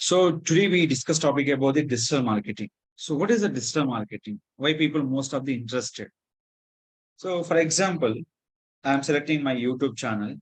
So today we discuss topic about the digital marketing. So what is the digital marketing? Why people most of the interested? So for example, I am selecting my YouTube channel.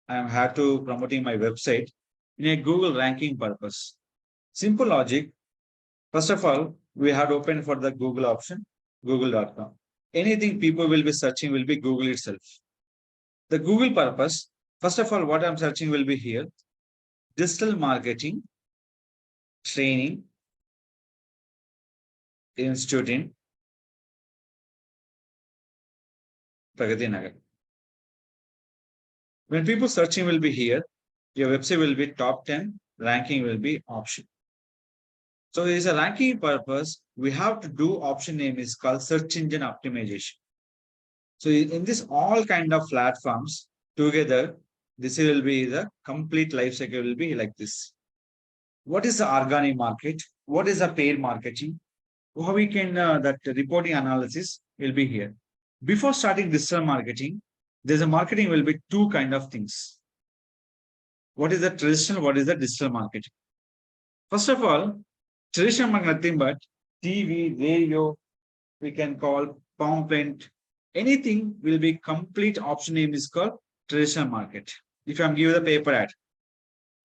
I am had to promoting my website in a Google ranking purpose. Simple logic. First of all, we had opened for the Google option, google.com. Anything people will be searching will be Google itself. The Google purpose, first of all, what I'm searching will be here, digital marketing training institute in Pragati Nagar. When people searching will be here, your website will be top 10, ranking will be option. So there is a ranking purpose. We have to do option name is called search engine optimization. So in this all kind of platforms together, this will be the complete life cycle will be like this. What is the organic market? What is the paid marketing? How we can that reporting analysis will be here. Before starting digital marketing, there's a marketing will be two kind of things. What is the traditional? What is the digital marketing? First of all, traditional marketing nothing but TV, radio, we can call pamphlet, anything will be complete option name is called traditional market. If I'm giving the paper ad,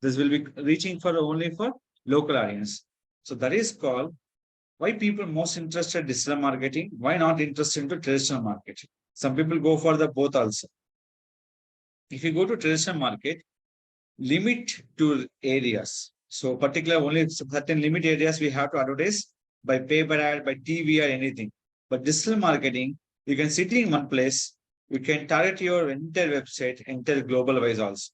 this will be reaching for only for local audience. So that is called why people most interested digital marketing, why not interested into traditional marketing. Some people go for the both also. If you go to traditional market, limit to areas. So particular only certain limit areas we have to advertise by paper ad, by TV or anything. But digital marketing, you can sit in one place, you can target your entire website, entire global wise also.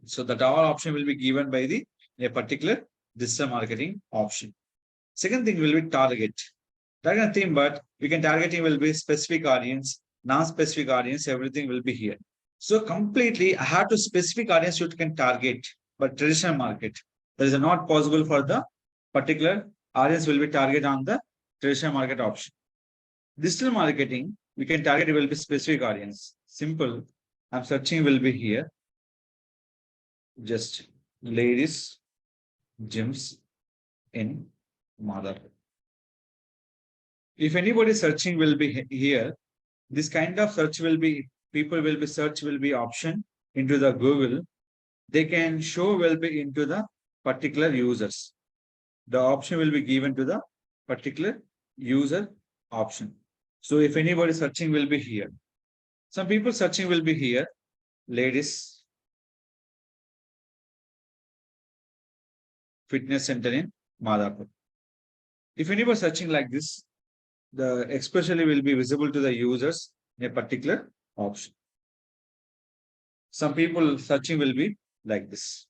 So that all option will be given by the a particular digital marketing option. Second thing will be target. Target thing, but we can targeting will be specific audience, non-specific audience, everything will be here. So completely, I have to specific audience you can target, but traditional market, that is not possible for the particular audience will be target on the traditional market option. Digital marketing, we can target it will be specific audience. Simple. I'm searching will be here. Just ladies gyms in Mother. If anybody searching will be here, this kind of search will be people will be search will be option into the Google. They can show will be into the particular users. The option will be given to the particular user option. So if anybody searching will be here, some people searching will be here, ladies fitness center in Madhapur. If anybody searching like this, the especially will be visible to the users in a particular option. Some people searching will be like this.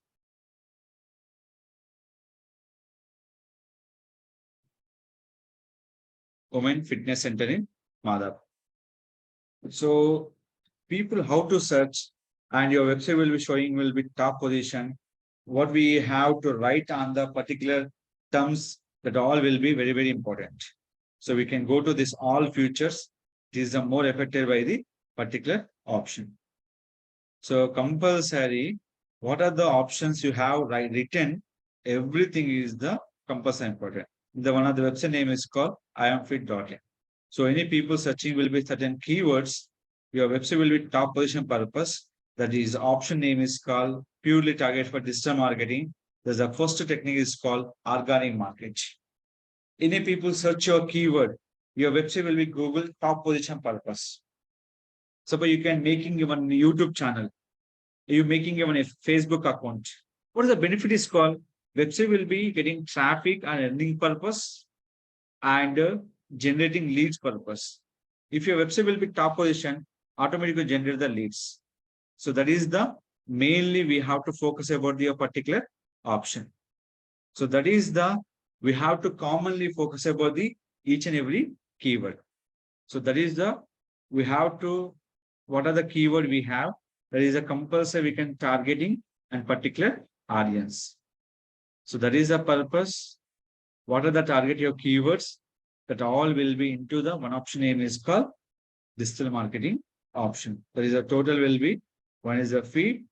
Women Fitness Center in Madhapur. So people how to search and your website will be showing will be top position. What we have to write on the particular terms that all will be very, very important. So we can go to this all features. This is the more affected by the particular option. So compulsory, what are the options you have written? Everything is the compulsory important. The one of the website name is called iamfit.in. So any people searching will be certain keywords. Your website will be top position purpose. That is option name is called purely target for digital marketing. There's a first technique is called organic market. Any people search your keyword, your website will be Google top position purpose. Suppose you can making one YouTube channel, you making even a Facebook account. What is the benefit is called? Website will be getting traffic and earning purpose and generating leads purpose. If your website will be top position, automatically generate the leads. So that is the mainly we have to focus about the particular option. So that is the we have to commonly focus about the each and every keyword. So that is the we have to what are the keyword we have. That is a compulsory we can targeting and particular audience. So that is the purpose. What are the target your keywords? That all will be into the one option name is called digital marketing option. That is a total will be one is a fee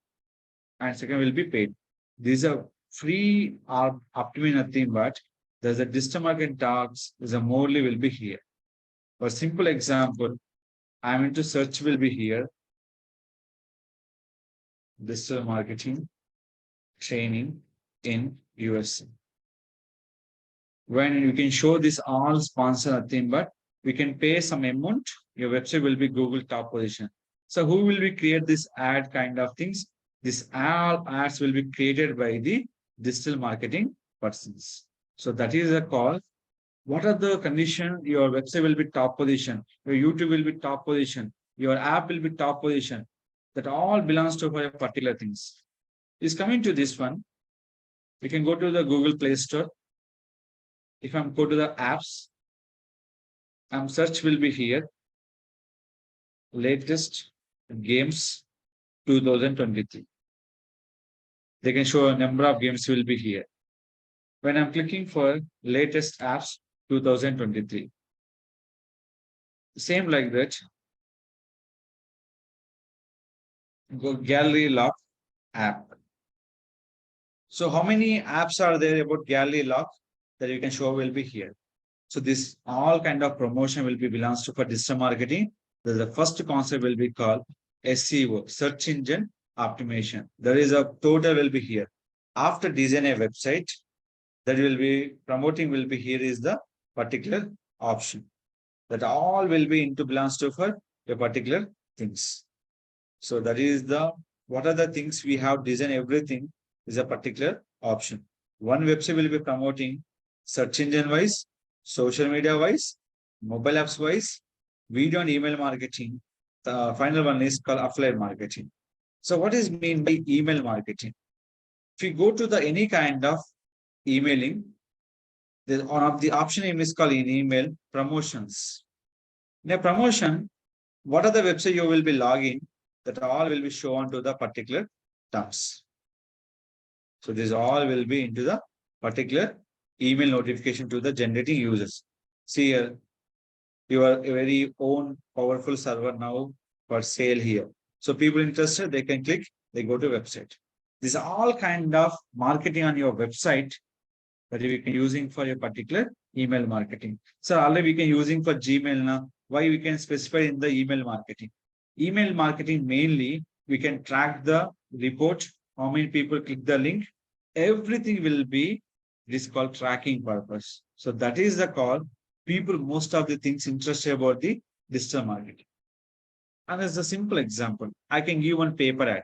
and second will be paid. These are free or up to me nothing, but there's a digital marketing talks, there's a morely will be here. For simple example, I'm into search will be here, digital marketing training in USA. When you can show this all sponsor nothing, but we can pay some amount, your website will be Google top position. So who will be create this ad kind of things? This all ads will be created by the digital marketing persons. So that is a call. What are the condition? Your website will be top position, your YouTube will be top position, your app will be top position. That all belongs to for a particular things. Is coming to this one. We can go to the Google Play Store. If I'm go to the apps, search will be here. Latest games 2023. They can show a number of games will be here. When I'm clicking for latest apps 2023. Same like that. Go gallery lock app. So how many apps are there about gallery lock that you can show will be here? So this all kind of promotion will be belongs to for digital marketing. The first concept will be called SEO, search engine optimization. There is a total will be here. After design a website, that will be promoting will be here is the particular option. That all will be into belongs to for a particular things. So that is the what are the things we have designed everything is a particular option. One website will be promoting search engine wise, social media wise, mobile apps wise, video and email marketing. The final one is called affiliate marketing. So what is mean by email marketing? If you go to the any kind of emailing, the one of the option name is called in email promotions. In a promotion, what are the website you will be logging that all will be shown to the particular terms. So this all will be into the particular email notification to the generating users. See here, your very own powerful server now for sale here. So people interested, they can click, they go to website. These are all kind of marketing on your website that we can using for a particular email marketing. So already we can using for Gmail now. Why we can specify in the email marketing? Email marketing mainly we can track the report, how many people click the link. Everything will be this called tracking purpose. So that is the call. People most of the things interested about the digital marketing. And as a simple example, I can give one paper ad.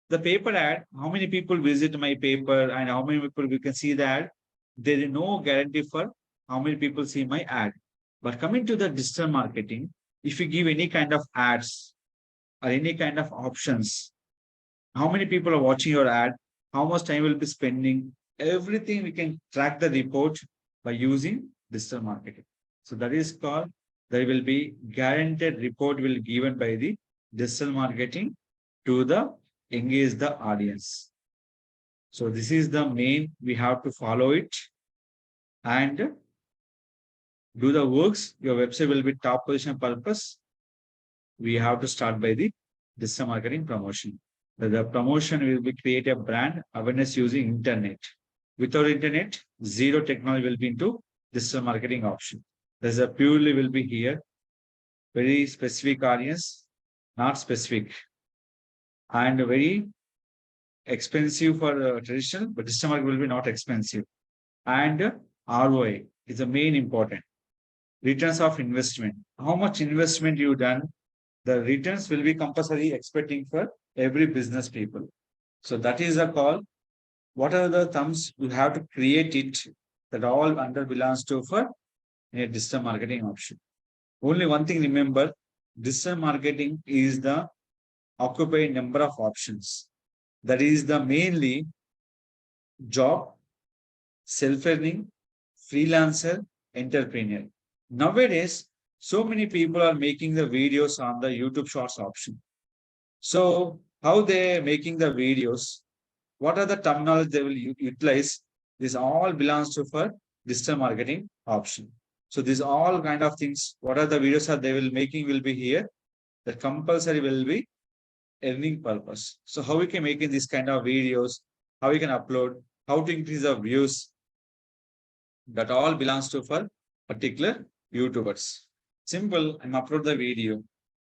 The paper ad, how many people visit my paper and how many people we can see the ad? There is no guarantee for how many people see my ad. But coming to the digital marketing, if you give any kind of ads or any kind of options, how many people are watching your ad, how much time will be spending, everything we can track the report by using digital marketing. So that is called, there will be guaranteed report will given by the digital marketing to the engage the audience. So this is the main, we have to follow it and do the works. Your website will be top position purpose. We have to start by the digital marketing promotion. The promotion will be create a brand awareness using internet. Without internet, zero technology will be into digital marketing option. There's a purely will be here, very specific audience, not specific, and very expensive for traditional, but digital marketing will be not expensive. And ROI is the main important. Returns of investment. How much investment you done, the returns will be compulsory expecting for every business people. So that is a call. What are the thumbs you have to create it that all under belongs to for a digital marketing option. Only one thing remember, digital marketing is the occupied number of options. That is the mainly job, self-earning, freelancer, entrepreneur. Nowadays, so many people are making the videos on the YouTube Shorts option. So how they making the videos? What are the terminology they will utilize? This all belongs to for digital marketing option. So these all kind of things. What are the videos that they will making will be here. That compulsory will be earning purpose. So how we can make in this kind of videos? how you can upload, how to increase the views. That all belongs to for particular YouTubers. Simple, I'm upload the video,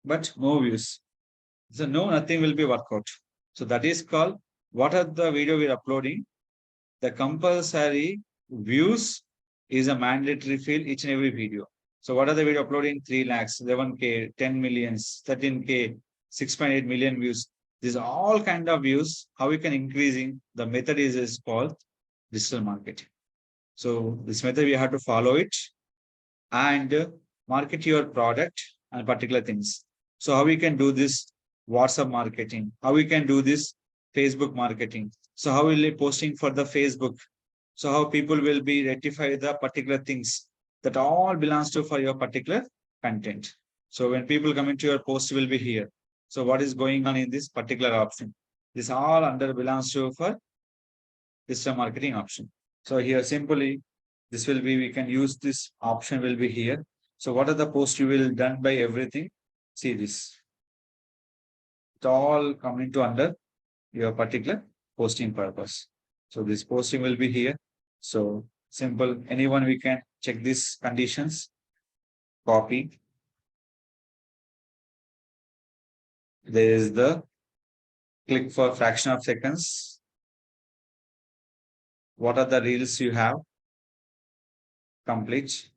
but no views. So no, nothing will be work out. So that is called what are the video we're uploading. The compulsory views is a mandatory field each and every video. So what are the video uploading? 3 lakhs, 11K, 10 millions, 13K, 6.8 million views. These are all kind of views. How we can increasing the method is called digital marketing. So this method we have to follow it and market your product and particular things. So how we can do this WhatsApp marketing? How we can do this Facebook marketing? So how will be posting for the Facebook? So how people will be rectify the particular things that all belongs to for your particular content. So when people come into your post will be here. So what is going on in this particular option? This all under belongs to for digital marketing option. So here simply this will be, we can use this option will be here. So what are the posts you will done by everything? See this. It all come into under your particular posting purpose. So this posting will be here. So simple, anyone we can check these conditions, copy. There is the click for fraction of seconds. What are the reels you have? Complete.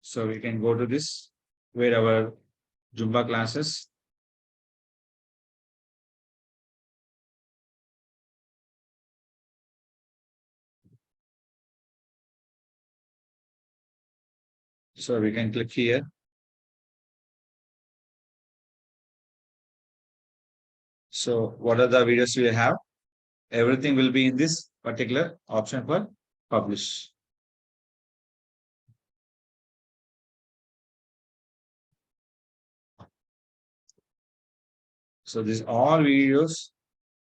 So we can go to this where our Zumba classes. So we can click here. So what are the videos we have? Everything will be in this particular option for publish. So these all videos,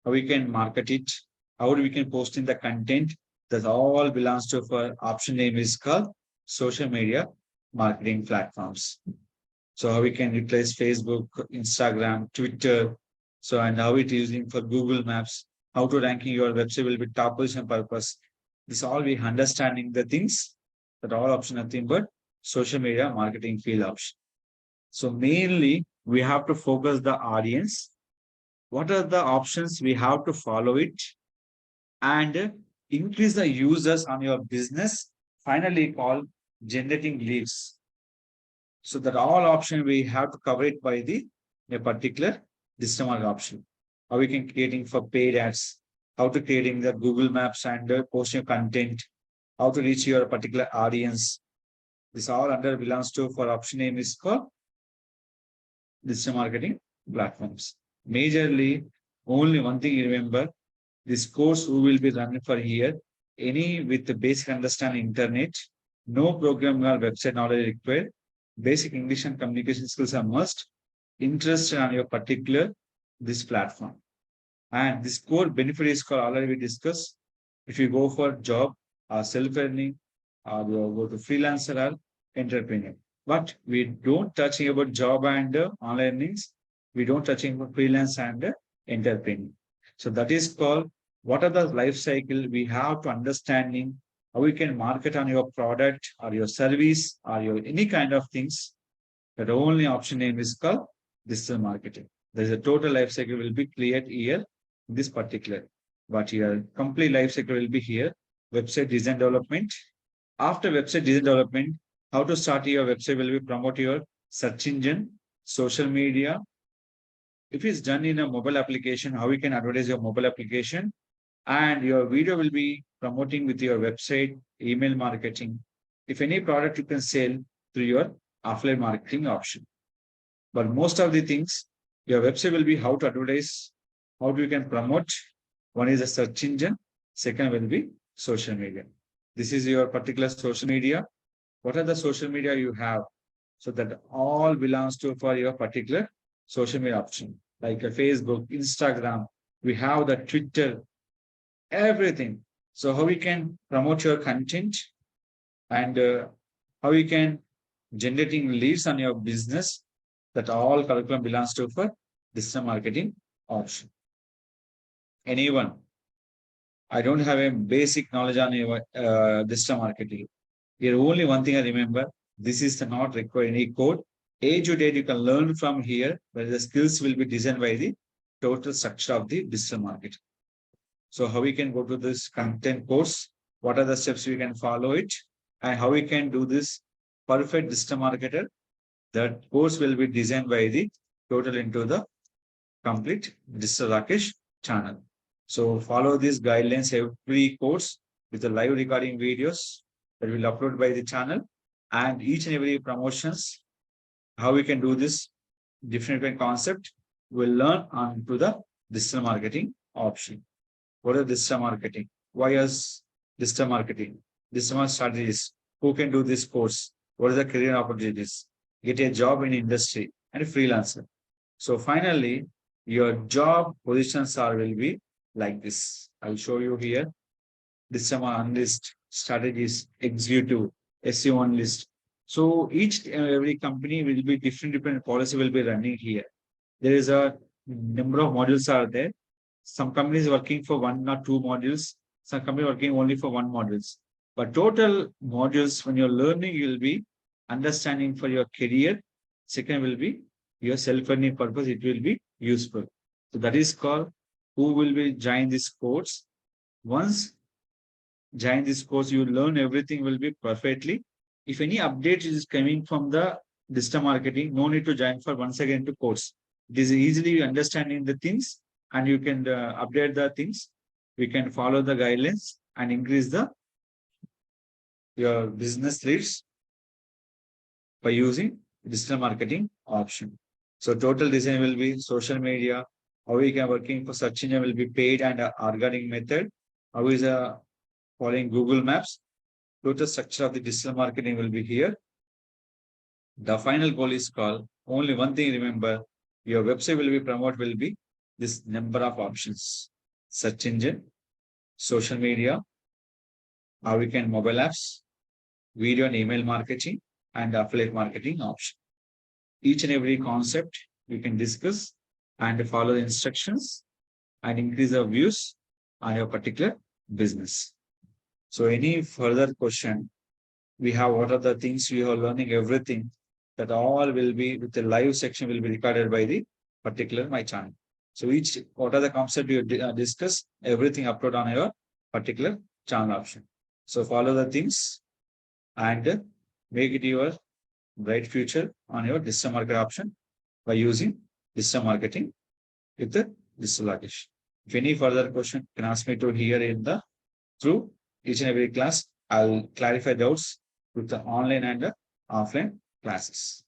how we can market it, how we can post in the content, that all belongs to for option name is called social media marketing platforms. So how we can replace Facebook, Instagram, Twitter. So and how it is using for Google Maps, how to ranking your website will be top position purpose. This all we understanding the things that all option nothing but social media marketing field option. So mainly we have to focus the audience. What are the options we have to follow it and increase the users on your business. Finally called generating leads. So that all option we have to cover it by the a particular digital option. How we can creating for paid ads, how to creating the Google Maps and posting content, how to reach your particular audience. This all under belongs to for option name is called digital marketing platforms. Majorly, only one thing you remember, this course who will be running for here, any with the basic understanding internet, no program or website knowledge required, basic English and communication skills are must, interest on your particular this platform. And this core benefit is called already we discussed. If you go for job or self-earning or you go to freelancer or entrepreneur. But we don't touching about job and online earnings. We don't touching about freelance and entrepreneur. So that is called what are the life cycle we have to understanding how we can market on your product or your service or your any kind of things. That only option name is called digital marketing. There is a total life cycle will be cleared here in this particular. But your complete life cycle will be here. Website design development. After website design development, how to start your website will be promote your search engine, social media. If it's done in a mobile application, how we can advertise your mobile application and your video will be promoting with your website, email marketing. If any product you can sell through your offline marketing option. But most of the things, your website will be how to advertise, how you can promote. One is a search engine, second will be social media. This is your particular social media. What are the social media you have? So that all belongs to for your particular social media option, like a Facebook, Instagram. We have the Twitter, everything. So how we can promote your content and how you can generating leads on your business that all curriculum belongs to for digital marketing option. Anyone, I don't have a basic knowledge on digital marketing. Here, only one thing I remember, this is not require any code. A to date, you can learn from here, where the skills will be designed by the total structure of the digital marketing. So how we can go to this content course, what are the steps we can follow it, and how we can do this perfect digital marketer. That course will be designed by the total into the complete Digital Rakesh channel. So follow these guidelines every course with the live recording videos that will upload by the channel, and each and every promotions, how we can do this different concept will learn onto the digital marketing option. What is digital marketing? Why is digital marketing? Digital strategies. Who can do this course? What are the career opportunities? Get a job in industry and freelancer. So finally, your job positions are will be like this. I'll show you here. Digital analyst, strategies, executive, SEO analyst. So each every company will be different policy will be running here. There is a number of modules are there. Some companies working for one or two modules, some company working only for one modules. But total modules, when you're learning, you'll be understanding for your career. Second will be your self-learning purpose. It will be useful. So that is called who will be join this course. Once join this course, you learn everything will be perfectly. If any update is coming from the digital marketing, no need to join for once again to course. It is easily understanding the things and you can update the things. We can follow the guidelines and increase the your business leads by using digital marketing option. So total design will be social media. How we can working for search engine will be paid and organic method. How is following Google Maps. Total structure of the digital marketing will be here. The final goal is called only one thing. Remember, your website will be promoted will be this number of options: search engine, social media, how we can mobile apps, video and email marketing, and affiliate marketing option. Each and every concept we can discuss and follow the instructions and increase our views on your particular business. So any further question we have, what are the things we are learning, everything that all will be with the live section will be recorded by the particular my channel. So each what are the concept you discuss, everything upload on your particular channel option. So follow the things and make it your bright future on your digital market option by using digital marketing with the Digital Rakesh. If any further question, you can ask me to here in the through each and every class. I'll clarify doubts with the online and the offline classes.